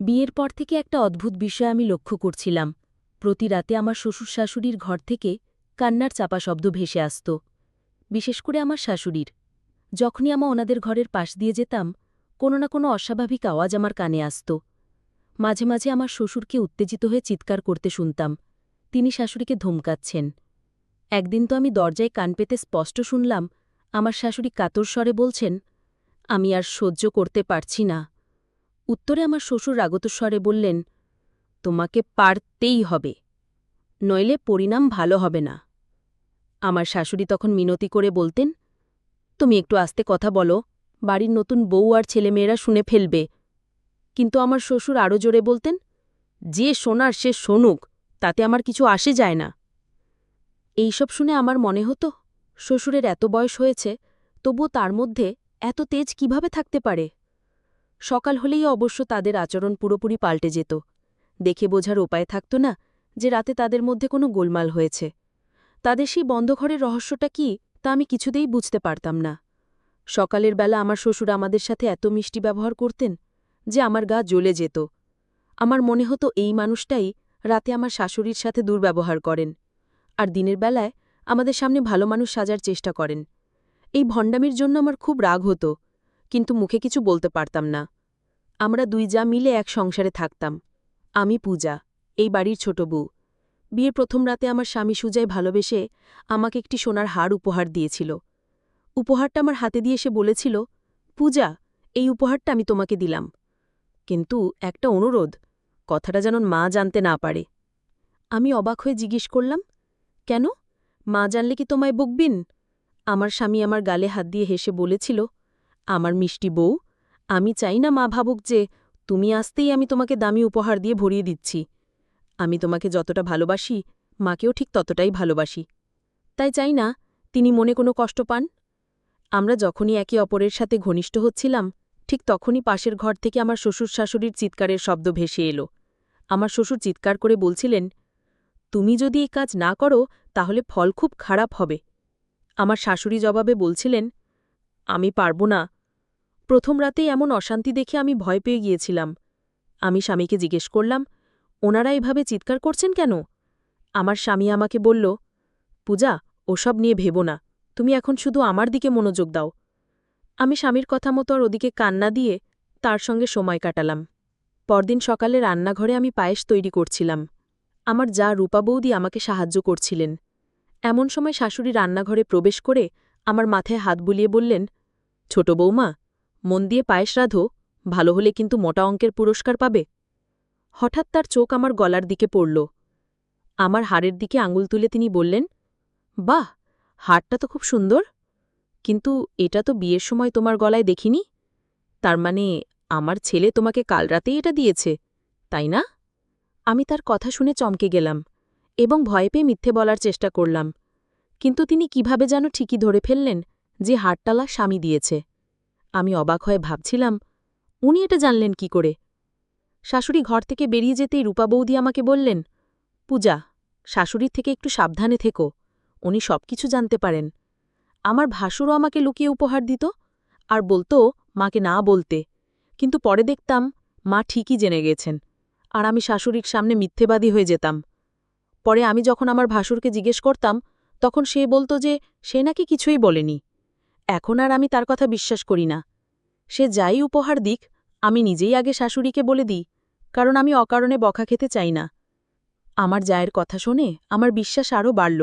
বিয়ের পর থেকে একটা অদ্ভুত বিষয় আমি লক্ষ্য করছিলাম। প্রতি রাতে আমার শ্বশুর শাশুড়ির ঘর থেকে কান্নার চাপা শব্দ ভেসে আসত। বিশেষ করে আমার শাশুড়ির। যখনই আমি ওনাদের ঘরের পাশ দিয়ে যেতাম, কোনো না কোনো অস্বাভাবিক আওয়াজ আমার কানে আসত। মাঝে মাঝে আমার শ্বশুরকে উত্তেজিত হয়ে চিৎকার করতে শুনতাম। তিনি শাশুড়িকে ধমকাচ্ছেন। একদিন তো আমি দরজায় কান পেতে স্পষ্ট শুনলাম আমার শাশুড়ি কাতর স্বরে বলছেন, আমি আর সহ্য করতে পারছি না। উত্তরে আমার শ্বশুর রাগত স্বরে বললেন, তোমাকে পারতেই হবে, নইলে পরিণাম ভালো হবে না। আমার শাশুড়ি তখন মিনতি করে বলতেন, তুমি একটু আস্তে কথা বলো, বাড়ির নতুন বউ আর ছেলেমেয়েরা শুনে ফেলবে। কিন্তু আমার শ্বশুর আরও জোরে বলতেন, যে শোনার সে শোনুক, তাতে আমার কিছু আসে যায় না। এইসব শুনে আমার মনে হতো, শ্বশুরের এত বয়স হয়েছে, তবুও তার মধ্যে এত তেজ কিভাবে থাকতে পারে। সকাল হলেই অবশ্য তাদের আচরণ পুরোপুরি পাল্টে যেত। দেখে বোঝার উপায় থাকত না যে রাতে তাদের মধ্যে কোনো গোলমাল হয়েছে। তাদের সেই বন্ধ ঘরের রহস্যটা কি, তা আমি কিছুতেই বুঝতে পারতাম না। সকালের বেলা আমার শ্বশুর আমাদের সাথে এত মিষ্টি ব্যবহার করতেন যে আমার গা জ্বলে যেত। আমার মনে হতো এই মানুষটাই রাতে আমার শাশুড়ির সাথে দুর্ব্যবহার করেন, আর দিনের বেলায় আমাদের সামনে ভালো মানুষ সাজার চেষ্টা করেন। এই ভণ্ডামির জন্য আমার খুব রাগ হতো, কিন্তু মুখে কিছু বলতে পারতাম না। আমরা দুই যা মিলে এক সংসারে থাকতাম। আমি পূজা, এই বাড়ির ছোট বউ। বিয়ের প্রথম রাতে আমার স্বামী সুজয় ভালোবেসে আমাকে একটি সোনার হার উপহার দিয়েছিল। উপহারটা আমার হাতে দিয়ে সে বলেছিল, পূজা, এই উপহারটা আমি তোমাকে দিলাম, কিন্তু একটা অনুরোধ, কথাটা যেন মা জানতে না পারে। আমি অবাক হয়ে জিজ্ঞেস করলাম, কেন? মা জানলে কি তোমায় বকবিন? আমার স্বামী আমার গালে হাত দিয়ে হেসে বলেছিল, আমার মিষ্টি বউ, আমি চাই না মা ভাবুক যে তুমি আসতেই আমি তোমাকে দামি উপহার দিয়ে ভরিয়ে দিচ্ছি। আমি তোমাকে যতটা ভালোবাসি, মাকেও ঠিক ততটাই ভালোবাসি। তাই চাই না তিনি মনে কোনো কষ্ট পান। আমরা যখনই একে অপরের সাথে ঘনিষ্ঠ হচ্ছিলাম, ঠিক তখনই পাশের ঘর থেকে আমার শ্বশুর শাশুড়ির চিৎকারের শব্দ ভেসে এলো। আমার শ্বশুর চিৎকার করে বলছিলেন, তুমি যদি এই কাজ না করো তাহলে ফল খুব খারাপ হবে। আমার শাশুড়ি জবাবে বলছিলেন, আমি পারব না। প্রথম রাতেই এমন অশান্তি দেখে আমি ভয় পেয়ে গিয়েছিলাম। আমি স্বামীকে জিজ্ঞেস করলাম, ওনারা এভাবে চিৎকার করছেন কেন? আমার স্বামী আমাকে বলল, পূজা, ওসব নিয়ে ভেবো না, তুমি এখন শুধু আমার দিকে মনোযোগ দাও। আমি স্বামীর কথা মতো আর ওদিকে কান্না দিয়ে তার সঙ্গে সময় কাটালাম। পরদিন সকালে রান্নাঘরে আমি পায়েস তৈরি করছিলাম। আমার যা রূপা বৌদি আমাকে সাহায্য করছিলেন। এমন সময় শাশুড়ি রান্নাঘরে প্রবেশ করে আমার মাথায় হাত বুলিয়ে বললেন, ছোট বৌমা, মন দিয়ে পায়েস রাঁধো, ভালো হলে কিন্তু মোটা অঙ্কের পুরস্কার পাবে। হঠাৎ তার চোখ আমার গলার দিকে পড়ল। আমার হাড়ের দিকে আঙুল তুলে তিনি বললেন, বাহ, হাড়টা তো খুব সুন্দর, কিন্তু এটা তো বিয়ের সময় তোমার গলায় দেখিনি। তার মানে আমার ছেলে তোমাকে কাল রাতেই এটা দিয়েছে, তাই না? আমি তার কথা শুনে চমকে গেলাম এবং ভয় পেয়ে মিথ্যে বলার চেষ্টা করলাম, কিন্তু তিনি কিভাবে যেন ঠিকই ধরে ফেললেন যে হাড়টালা স্বামী দিয়েছে। আমি অবাক হয়ে ভাবছিলাম, উনি এটা জানলেন কি করে? শাশুড়ি ঘর থেকে বেরিয়ে যেতেই রূপা বৌদি আমাকে বললেন, পূজা, শাশুড়ির থেকে একটু সাবধানে থেকো, উনি সবকিছু জানতে পারেন। আমার ভাসুরও আমাকে লুকিয়ে উপহার দিত আর বলতো মাকে না বলতে, কিন্তু পরে দেখতাম মা ঠিকই জেনে গেছেন, আর আমি শাশুড়ির সামনে মিথ্যেবাদী হয়ে যেতাম। পরে আমি যখন আমার ভাসুরকে জিজ্ঞেস করতাম, তখন সে বলতো যে সে নাকি কিছুই বলেনি। এখন আর আমি তার কথা বিশ্বাস করি না। সে যাই উপহার দিক, আমি নিজেই আগে শাশুড়িকে বলে দিই, কারণ আমি অকারণে বকা খেতে চাই না। আমার জায়ের কথা শুনে আমার বিশ্বাস আরও বাড়ল।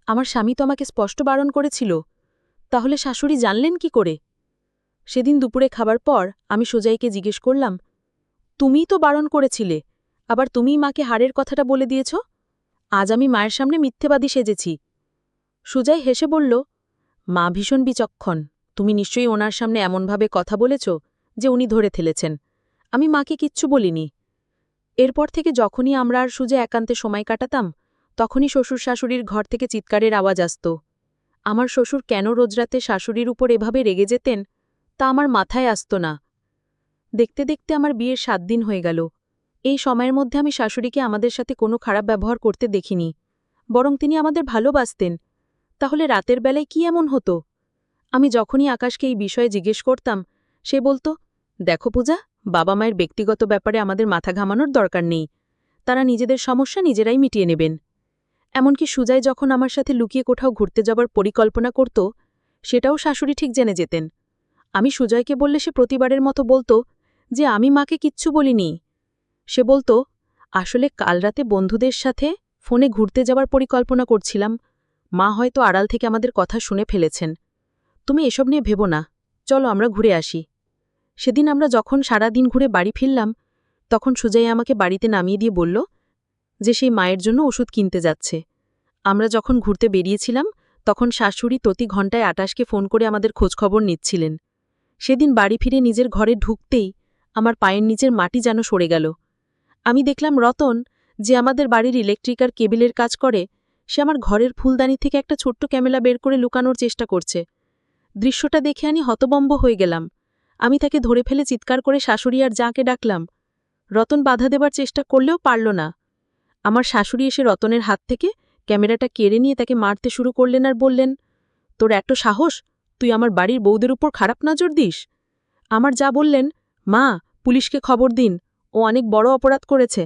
আমার স্বামী তো আমাকে স্পষ্ট বারণ করেছিল, তাহলে শাশুড়ি জানলেন কি করে? সেদিন দুপুরে খাবার পর আমি সোজাইকে জিজ্ঞেস করলাম, তুমিই তো বারণ করেছিলে, আবার তুমিই মাকে হাড়ের কথাটা বলে দিয়েছ। আজ আমি মায়ের সামনে মিথ্যেবাদী সেজেছি। সুজাই হেসে বলল, মা ভীষণ বিচক্ষণ, তুমি নিশ্চয়ই ওনার সামনে এমনভাবে কথা বলেছ যে উনি ধরে ফেলেছেন। আমি মাকে কিচ্ছু বলিনি। এরপর থেকে যখনই আমরা আর সুজা একান্তে সময় কাটাতাম, তখনই শ্বশুর শাশুড়ির ঘর থেকে চিৎকারের আওয়াজ আসত। আমার শ্বশুর কেন রোজ রাতে শাশুড়ির উপর এভাবে রেগে যেতেন, তা আমার মাথায় আসত না। দেখতে দেখতে আমার বিয়ের ৭ দিন হয়ে গেল। এই সময়ের মধ্যে আমি শাশুড়িকে আমাদের সাথে কোনো খারাপ ব্যবহার করতে দেখিনি, বরং তিনি আমাদের ভালোবাসতেন। তাহলে রাতের বেলায় কি এমন হতো? আমি যখনই আকাশকে এই বিষয়ে জিজ্ঞেস করতাম, সে বলত, দেখো পূজা, বাবা মায়ের ব্যক্তিগত ব্যাপারে আমাদের মাথা ঘামানোর দরকার নেই। তারা নিজেদের সমস্যা নিজেরাই মিটিয়ে নেবেন। এমনকি সুজয় যখন আমার সাথে লুকিয়ে কোথাও ঘুরতে যাবার পরিকল্পনা করত, সেটাও শাশুড়ি ঠিক জেনে যেতেন। আমি সুজয়কে বললে সে প্রতিবারের মতো বলতো যে আমি মাকে কিচ্ছু বলিনি। সে বলতো, আসলে কাল রাতে বন্ধুদের সাথে ফোনে ঘুরতে যাবার পরিকল্পনা করছিলাম, মা হয়তো আড়াল থেকে আমাদের কথা শুনে ফেলেছেন। তুমি এসব নিয়ে ভেবো না, চলো আমরা ঘুরে আসি। সেদিন আমরা যখন সারা দিন ঘুরে বাড়ি ফিরলাম, তখন সুজয় আমাকে বাড়িতে নামিয়ে দিয়ে বলল যে সেই মায়ের জন্য ওষুধ কিনতে যাচ্ছে। আমরা যখন ঘুরতে বেরিয়েছিলাম, তখন শাশুড়ি প্রতি ঘণ্টায় আটাশকে ফোন করে আমাদের খোঁজখবর নিচ্ছিলেন। সেদিন বাড়ি ফিরে নিজের ঘরে ঢুকতেই আমার পায়ের নিচের মাটি যেন সরে গেল। আমি দেখলাম রতন, যে আমাদের বাড়ির ইলেকট্রিক আর কেবিলের কাজ করে, সে আমার ঘরের ফুলদানি থেকে একটা ছোট্ট ক্যামেরা বের করে লুকানোর চেষ্টা করছে। দৃশ্যটা দেখে আমি হতবম্ব হয়ে গেলাম। আমি তাকে ধরে ফেলে চিৎকার করে শাশুড়ি আর যাকে ডাকলাম। রতন বাধা দেবার চেষ্টা করলেও পারল না। আমার শাশুড়ি এসে রতনের হাত থেকে ক্যামেরাটা কেড়ে নিয়ে তাকে মারতে শুরু করলেন আর বললেন, তোর এত সাহস, তুই আমার বাড়ির বউদের উপর খারাপ নজর দিস? আমার যা বললেন, মা, পুলিশকে খবর দিন, ও অনেক বড় অপরাধ করেছে।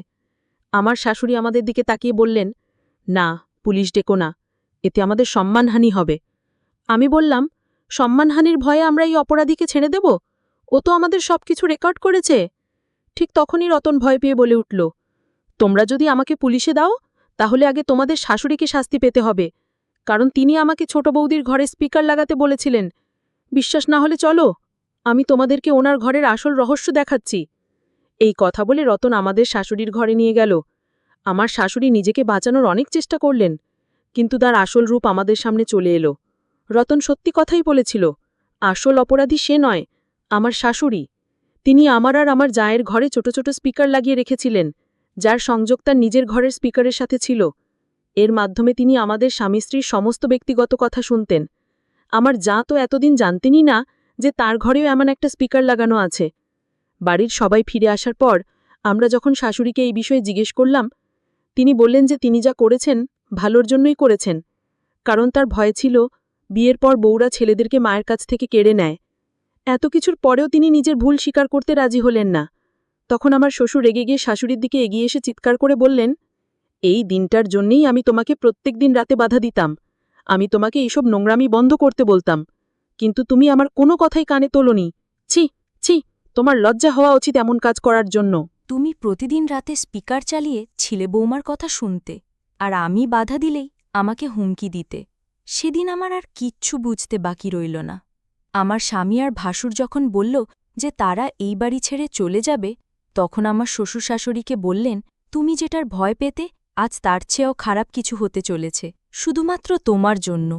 আমার শাশুড়ি আমাদের দিকে তাকিয়ে বললেন, না, পুলিশ ডেকো না, এতে আমাদের সম্মানহানি হবে। আমি বললাম, সম্মানহানির ভয়ে আমরা এই অপরাধীকে ছেড়ে দেব? ও তো আমাদের সবকিছু রেকর্ড করেছে। ঠিক তখনই রতন ভয় পেয়ে বলে উঠল, তোমরা যদি আমাকে পুলিশে দাও, তাহলে আগে তোমাদের শাশুড়িকে শাস্তি পেতে হবে, কারণ তিনি আমাকে ছোট বৌদির ঘরে স্পিকার লাগাতে বলেছিলেন। বিশ্বাস না হলে চলো, আমি তোমাদেরকে ওনার ঘরের আসল রহস্য দেখাচ্ছি। এই কথা বলে রতন আমাদের শাশুড়ির ঘরে নিয়ে গেল। আমার শাশুড়ি নিজেকে বাঁচানোর অনেক চেষ্টা করলেন, কিন্তু তার আসল রূপ আমাদের সামনে চলে এলো। রতন সত্যি কথাই বলেছিল, আসল অপরাধী সে নয়, আমার শাশুড়ি। তিনি আমার আর আমার জায়ের ঘরে ছোট ছোট স্পিকার লাগিয়ে রেখেছিলেন, যার সংযোগ তার নিজের ঘরের স্পিকারের সাথে ছিল। এর মাধ্যমে তিনি আমাদের স্বামী স্ত্রীর সমস্ত ব্যক্তিগত কথা শুনতেন। আমার যা তো এতদিন জানতেনই না যে তার ঘরেও এমন একটা স্পিকার লাগানো আছে। বাড়ির সবাই ফিরে আসার পর আমরা যখন শাশুড়িকে এই বিষয়ে জিজ্ঞেস করলাম, তিনি বললেন যে তিনি যা করেছেন ভালোর জন্যই করেছেন, কারণ তার ভয় ছিল বিয়ের পর বউরা ছেলেদেরকে মায়ের কাছ থেকে কেড়ে নেয়। এত কিছুর পরেও তিনি নিজের ভুল স্বীকার করতে রাজি হলেন না। তখন আমার শ্বশুর রেগে গিয়ে শাশুড়ির দিকে এগিয়ে এসে চিৎকার করে বললেন, এই দিনটার জন্যেই আমি তোমাকে প্রত্যেক দিন রাতে বাধা দিতাম, আমি তোমাকে এইসব নোংরামি বন্ধ করতে বলতাম, কিন্তু তুমি আমার কোনো কথাই কানে তোলনি। ছি ছি, তোমার লজ্জা হওয়া উচিত এমন কাজ করার জন্য। তুমি প্রতিদিন রাতে স্পিকার চালিয়ে ছিলে বৌমার কথা শুনতে, আর আমি বাধা দিলেই আমাকে হুমকি দিতে। সেদিন আমার আর কিচ্ছু বুঝতে বাকি রইল না। আমার স্বামী আর ভাসুর যখন বলল যে তারা এই বাড়ি ছেড়ে চলে যাবে, তখন আমার শ্বশুর শাশুড়িকে বললেন, তুমি যেটার ভয় পেতে, আজ তার চেয়েও খারাপ কিছু হতে চলেছে, শুধুমাত্র তোমার জন্য।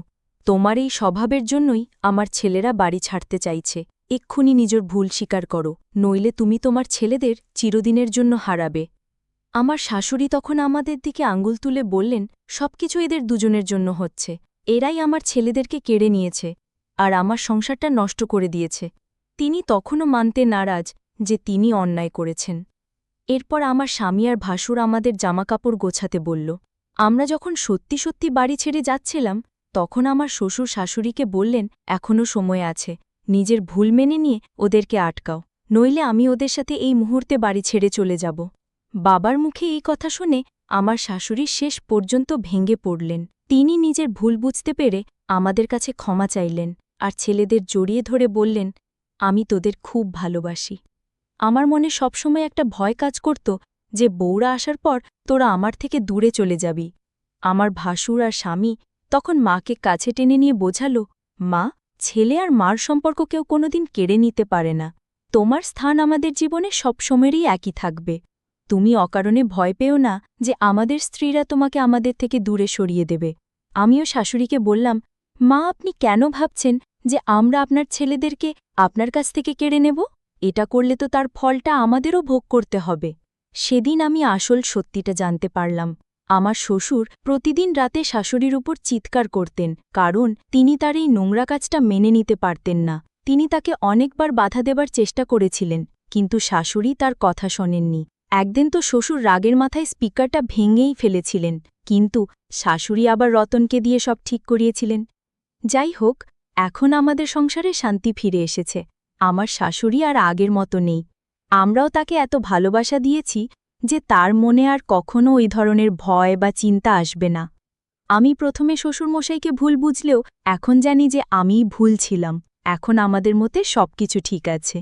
তোমার এই স্বভাবের জন্যই আমার ছেলেরা বাড়ি ছাড়তে চাইছে। এক্ষুনি নিজের ভুল স্বীকার করো, নইলে তুমি তোমার ছেলেদের চিরদিনের জন্য হারাবে। আমার শাশুড়ি তখন আমাদের দিকে আঙুল তুলে বললেন, সবকিছু এদের দুজনের জন্য হচ্ছে। এরাই আমার ছেলেদেরকে কেড়ে নিয়েছে আর আমার সংসারটা নষ্ট করে দিয়েছে। তিনি তখনও মানতে নারাজ যে তিনি অন্যায় করেছেন। এরপর আমার স্বামী আর ভাসুর আমাদের জামাকাপড় গোছাতে বলল। আমরা যখন সত্যি সত্যি বাড়ি ছেড়ে যাচ্ছিলাম, তখন আমার শ্বশুর শাশুড়িকে বললেন, এখনও সময় আছে, নিজের ভুল মেনে নিয়ে ওদেরকে আটকাও, নইলে আমি ওদের সাথে এই মুহূর্তে বাড়ি ছেড়ে চলে যাব। বাবার মুখে এই কথা শুনে আমার শাশুড়ি শেষ পর্যন্ত ভেঙে পড়লেন। তিনি নিজের ভুল বুঝতে পেরে আমাদের কাছে ক্ষমা চাইলেন আর ছেলেদের জড়িয়ে ধরে বললেন, আমি তোদের খুব ভালোবাসি। আমার মনে সবসময় একটা ভয় কাজ করত যে বউরা আসার পর তোরা আমার থেকে দূরে চলে যাবি। আমার ভাসুর আর স্বামী তখন মাকে কাছে টেনে নিয়ে বোঝাল, মা, ছেলে আর মার সম্পর্ক কেউ কোনোদিন কেড়ে নিতে পারে না। তোমার স্থান আমাদের জীবনে সবসময়েরই একই থাকবে। তুমি অকারণে ভয় পেও না যে আমাদের স্ত্রীরা তোমাকে আমাদের থেকে দূরে সরিয়ে দেবে। আমিও শাশুড়িকে বললাম, মা, আপনি কেন ভাবছেন যে আমরা আপনার ছেলেদেরকে আপনার কাছ থেকে কেড়ে নেব? এটা করলে তো তার ফলটা আমাদেরও ভোগ করতে হবে। সেদিন আমি আসল সত্যিটা জানতে পারলাম। আমার শ্বশুর প্রতিদিন রাতে শাশুড়ির উপর চিৎকার করতেন, কারণ তিনি তার এই নোংরা কাজটা মেনে নিতে পারতেন না। তিনি তাকে অনেকবার বাধা দেবার চেষ্টা করেছিলেন, কিন্তু শাশুড়ি তার কথা শোনেননি। একদিন তো শ্বশুর রাগের মাথায় স্পিকারটা ভেঙেই ফেলেছিলেন, কিন্তু শাশুড়ি আবার রতনকে দিয়ে সব ঠিক করিয়েছিলেন। যাই হোক, এখন আমাদের সংসারে শান্তি ফিরে এসেছে। আমার শাশুড়ি আর আগের মতো নেই। আমরাও তাকে এত ভালোবাসা দিয়েছি যে তার মনে আর কখনো ওই ধরনের ভয় বা চিন্তা আসবে না। আমি প্রথমে শ্বশুরমশাইকে ভুল বুঝলেও এখন জানি যে আমিই ভুল ছিলাম। এখন আমাদের মতে সবকিছু ঠিক আছে।